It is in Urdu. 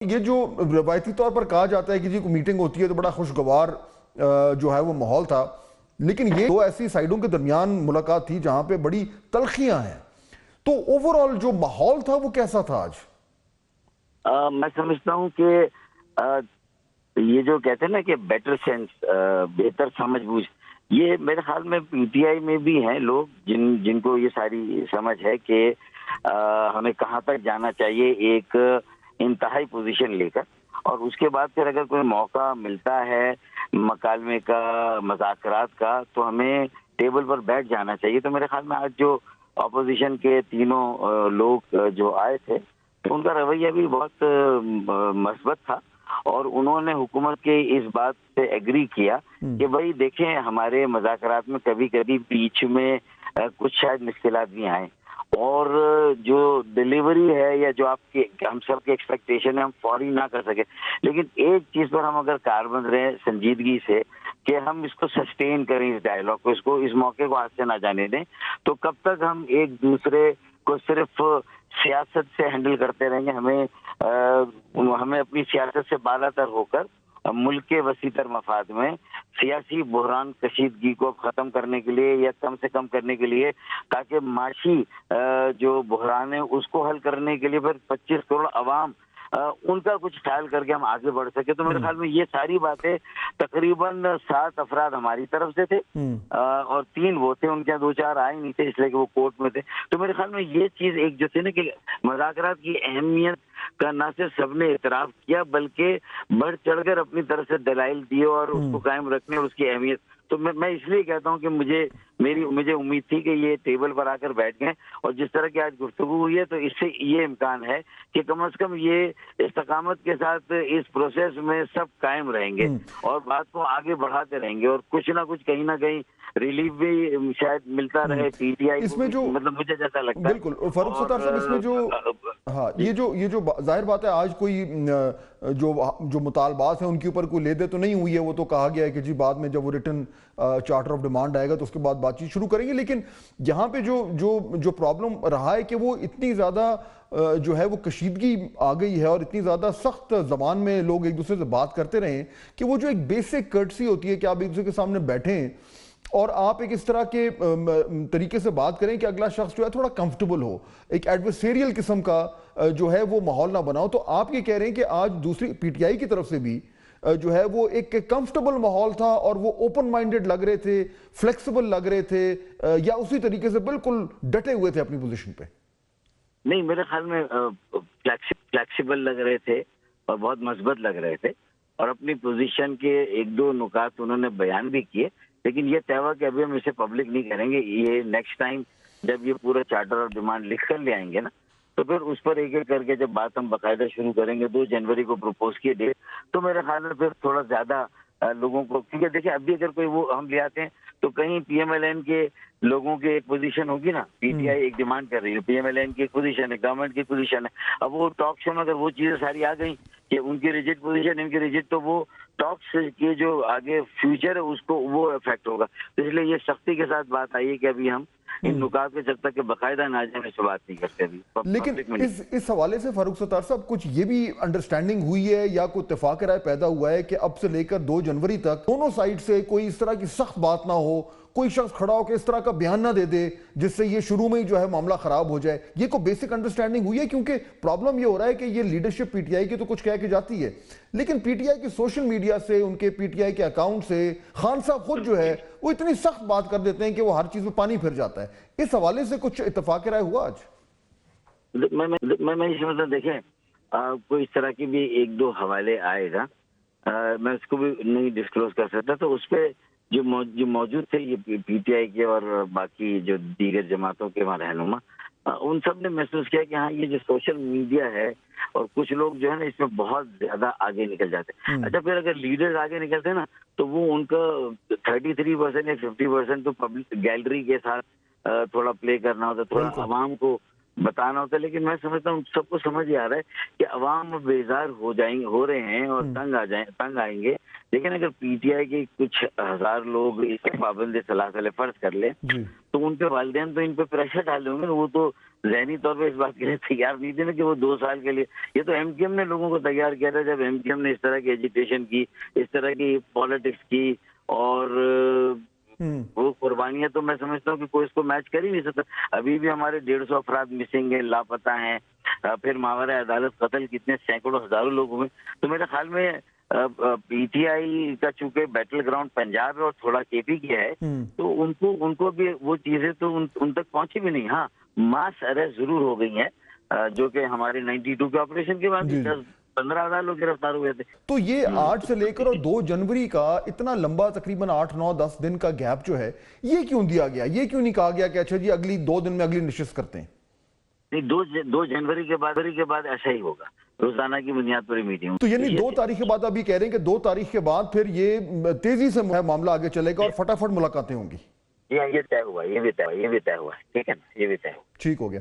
یہ جو روایتی طور پر کہا جاتا ہے کہ جی کوئی میٹنگ ہوتی ہے تو بڑا خوشگوار جو ہے وہ ماحول تھا، لیکن یہ دو ایسی سائیڈوں کے درمیان ملاقات تھی جہاں پہ بڑی تلخیاں ہیں، تو اوورآل جو ماحول تھا وہ کیسا تھا آج؟ میں سمجھتا ہوں کہ یہ جو کہتے ہیں نا کہ بیٹر سینس، بہتر سمجھ بوجھ، یہ میرے خیال میں پی ٹی آئی میں بھی ہیں لوگ جن کو یہ ساری سمجھ ہے کہ ہمیں کہاں تک جانا چاہیے ایک انتہائی پوزیشن لے کر، اور اس کے بعد پھر اگر کوئی موقع ملتا ہے مکالمے کا، مذاکرات کا، تو ہمیں ٹیبل پر بیٹھ جانا چاہیے۔ تو میرے خیال میں آج جو اپوزیشن کے تینوں لوگ جو آئے تھے ان کا رویہ بھی بہت مثبت تھا، اور انہوں نے حکومت کے اس بات سے ایگری کیا کہ بھائی دیکھیں ہمارے مذاکرات میں کبھی کبھی بیچ میں کچھ شاید مشکلات بھی آئیں، اور جو ڈیلیوری ہے یا جو آپ کے ہم سب کے ایکسپیکٹیشن ہے ہم فوری نہ کر سکے، لیکن ایک چیز پر ہم اگر کاربند رہیں سنجیدگی سے کہ ہم اس کو سسٹین کریں، اس ڈائلاگ کو، اس موقع کو ہاتھ سے نہ جانے دیں، تو کب تک ہم ایک دوسرے کو صرف سیاست سے ہینڈل کرتے رہیں گے؟ ہمیں اپنی سیاست سے بالاتر ہو کر ملک کے وسیع تر مفاد میں سیاسی بحران کشیدگی کو ختم کرنے کے لیے یا کم سے کم کرنے کے لیے، تاکہ معاشی جو بحران ہے اس کو حل کرنے کے لیے پھر 25 کروڑ عوام ان کا کچھ خیال کر کے ہم آگے بڑھ سکے۔ تو میرے خیال میں یہ ساری باتیں تقریباً 7 افراد ہماری طرف سے تھے اور 3 وہ تھے، ان کے 2-4 آئے نہیں تھے اس لیے کہ وہ کورٹ میں تھے۔ تو میرے خیال میں یہ چیز ایک جو تھی نا کہ مذاکرات کی اہمیت کا نہ صرف سب نے اعتراف کیا بلکہ بڑھ چڑھ کر اپنی طرف سے دلائل دیے اور اس کو قائم رکھنے اور اس کی اہمیت۔ تو میں اس لیے کہتا ہوں کہ مجھے امید تھی کہ یہ ٹیبل پر آ کر بیٹھ گئے، اور جس طرح کی آج گفتگو ہوئی ہے تو اس سے یہ امکان ہے کہ کم از کم یہ استقامت کے ساتھ اس پروسیس میں سب قائم رہیں گے اور بات کو آگے بڑھاتے رہیں گے، اور کچھ نہ کچھ کہیں نہ کہیں ریلیف بھی شاید ملتا رہے پی ٹی آئی اس کو، میں جو مطلب مجھے جیسا لگتا ہے۔ بالکل فاروق ستار صاحب، اس میں جو ہاں یہ جو ظاہر بات ہے آج کوئی جو مطالبات ہیں ان کے اوپر کوئی لے دے تو نہیں ہوئی ہے، وہ تو کہا گیا ہے کہ جی بعد میں جب وہ ریٹن چارٹر آف ڈیمانڈ آئے گا تو اس کے بعد بات چیت شروع کریں گے، لیکن یہاں پہ جو پرابلم رہا ہے کہ وہ اتنی زیادہ جو ہے وہ کشیدگی آ گئی ہے اور اتنی زیادہ سخت زبان میں لوگ ایک دوسرے سے بات کرتے رہے کہ وہ جو ایک بیسک کرٹسی ہوتی ہے کہ آپ ایک دوسرے کے سامنے بیٹھیں اور آپ ایک اس طرح کے طریقے سے بات کریں کہ اگلا شخص جو ہے تھوڑا کمفرٹیبل ہو، ایک ایڈورسیریل قسم کا جو ہے وہ ماحول نہ بناؤ۔ تو آپ یہ کہہ رہے ہیں کہ آج دوسری پی ٹی آئی کی طرف سے بھی جو ہے وہ ایک کمفرٹیبل ماحول تھا اور وہ اوپن مائنڈڈ لگ رہے تھے، فلیکسیبل لگ رہے تھے، یا اسی طریقے سے بالکل ڈٹے ہوئے تھے اپنی پوزیشن پہ؟ نہیں، میرے خیال میں فلیکسیبل لگ رہے تھے اور بہت مثبت لگ رہے تھے، اور اپنی پوزیشن کے 1-2 نکات انہوں نے بیان بھی کیے، لیکن یہ طے ہوا کہ ابھی ہم اسے پبلک نہیں کریں گے۔ یہ نیکسٹ ٹائم جب یہ پورا چارٹر آف ڈیمانڈ لکھ کر لے آئیں گے نا، تو پھر اس پر ایک ایک کر کے جب بات ہم باقاعدہ شروع کریں گے، 2 جنوری کو پروپوز کیے ڈیٹ، تو میرے خیال میں پھر تھوڑا زیادہ لوگوں کو، کیونکہ دیکھیں اب بھی اگر کوئی وہ ہم لے آتے ہیں تو کہیں پی ایم ایل این کے لوگوں کی ایک پوزیشن ہوگی نا، پی ٹی آئی ایک ڈیمانڈ کر رہی ہے، پی ایم ایل این کی ایک پوزیشن ہے، گورنمنٹ کی پوزیشن ہے۔ اب وہ ٹاک شو میں اگر وہ چیزیں ساری آ گئیں کہ ان کی ریجٹ پوزیشن، ان کی ریجٹ، تو وہ ٹاکس کے جو آگے فیوچر ہے اس کو وہ افیکٹ ہوگا۔ تو اس لیے یہ سختی کے ساتھ بات آئی ہے کہ ابھی ہم ان نکات پہ جب تک کہ باقاعدہ نہ جائیں اس سے بات نہیں کرتے ابھی۔ لیکن اس حوالے سے فاروق ستار صاحب کچھ یہ بھی انڈرسٹینڈنگ ہوئی ہے یا کوئی اتفاق رائے پیدا ہوا ہے کہ اب سے لے کر 2 جنوری تک دونوں سائیڈ سے کوئی اس طرح کی سخت بات نہ ہو، کوئی شخص کھڑا ہو کے اس طرح کا بیان نہ دے دے جس سے یہ شروع میں ہی جو ہے معاملہ خراب ہو جائے؟ یہ کوئی بیسک انڈرسٹینڈنگ ہوئی ہے؟ کیونکہ پرابلم یہ ہو رہا ہے کہ یہ لیڈرشپ پی ٹی آئی کی تو کچھ کہہ کے جاتی ہے، لیکن پی ٹی آئی کی سوشل میڈیا سے، ان کے پی ٹی آئی کے اکاؤنٹ سے خان صاحب خود جو ہے وہ اتنی سخت بات کر دیتے ہیں کہ وہ ہر چیز میں پانی پھر جاتا ہے۔ اس حوالے سے کچھ اتفاق رائے ہوا آج؟ میں یہ سمجھتا ہوں، دیکھیں کوئی اس طرح کی بھی 1-2 حوالے آئے گا، میں اس کو بھی نہیں ڈسکلوز کر سکتا، تو اس پہ جو موجود تھے یہ پی ٹی آئی کے اور باقی جو دیگر جماعتوں کے رہنما، ان سب نے محسوس کیا کہ ہاں یہ جو سوشل میڈیا ہے اور کچھ لوگ جو ہے نا اس میں بہت زیادہ آگے نکل جاتے ہیں۔ اچھا، پھر اگر لیڈرز آگے نکلتے ہیں نا تو وہ ان کا 33% یا 50% تو پبلک گیلری کے ساتھ تھوڑا پلے کرنا ہوتا ہے، تھوڑا عوام کو بتانا ہوتا ہے، لیکن میں سمجھتا ہوں سب کو سمجھ آ رہا ہے کہ عوام بیزار ہو رہے ہیں اور تنگ آئیں گے، لیکن اگر پی ٹی آئی کے کچھ ہزار لوگ اس پابند صلاح فرض کر لیں تو ان کے والدین تو ان پہ پریشر ڈالے ہوں گے، وہ تو ذہنی طور پہ اس بات کے لیے تیار نہیں تھے نا کہ وہ 2 سال کے لیے. یہ تو ایم کیو ایم نے لوگوں کو تیار کیا تھا جب ایم کیو ایم نے اس طرح کی ایجیٹیشن کی, اس طرح کی پالیٹکس کی, اور وہ قربانیاں تو میں سمجھتا ہوں کہ کوئی اس کو میچ کر ہی نہیں سکتا. ابھی بھی ہمارے 150 افراد مسنگ ہیں, لاپتہ ہیں, پھر ماورا عدالت قتل کتنے سینکڑوں ہزاروں لوگ ہوئے. تو میرے خیال میں پی ٹی آئی کا چونکہ بیٹل گراؤنڈ پنجاب ہے اور تھوڑا کے پی کیا ہے, تو ان کو بھی وہ چیزیں تو ان تک پہنچی بھی نہیں. ہاں ماس اریسٹ ضرور ہو گئی ہیں, جو کہ ہمارے 92 کے آپریشن کے بعد 10-15 ہزار لوگ گرفتار ہوئے تھے. تو یہ 8 سے لے کر اور 2 جنوری کا اتنا لمبا تقریباً 8-9-10 دن کا گیپ جو ہے, یہ کیوں دیا گیا؟ یہ کیوں نہیں کہا گیا کہ اچھا جی اگلی 2 دن میں اگلی نشست کرتے ہیں؟ نہیں, 2 جنوری کے بعد ایسا ہی ہوگا, روزانہ کی بنیاد پر میٹنگ. تو یعنی 2 تاریخ کے بعد ابھی کہہ رہے ہیں کہ 2 تاریخ کے بعد پھر یہ تیزی سے معاملہ آگے چلے گا اور فٹافٹ ملاقاتیں ہوں گی. یہ طے ہوا, یہ بھی طے ہوا ہے, ٹھیک ہے نا, یہ بھی طے ہوا. ٹھیک ہو گیا.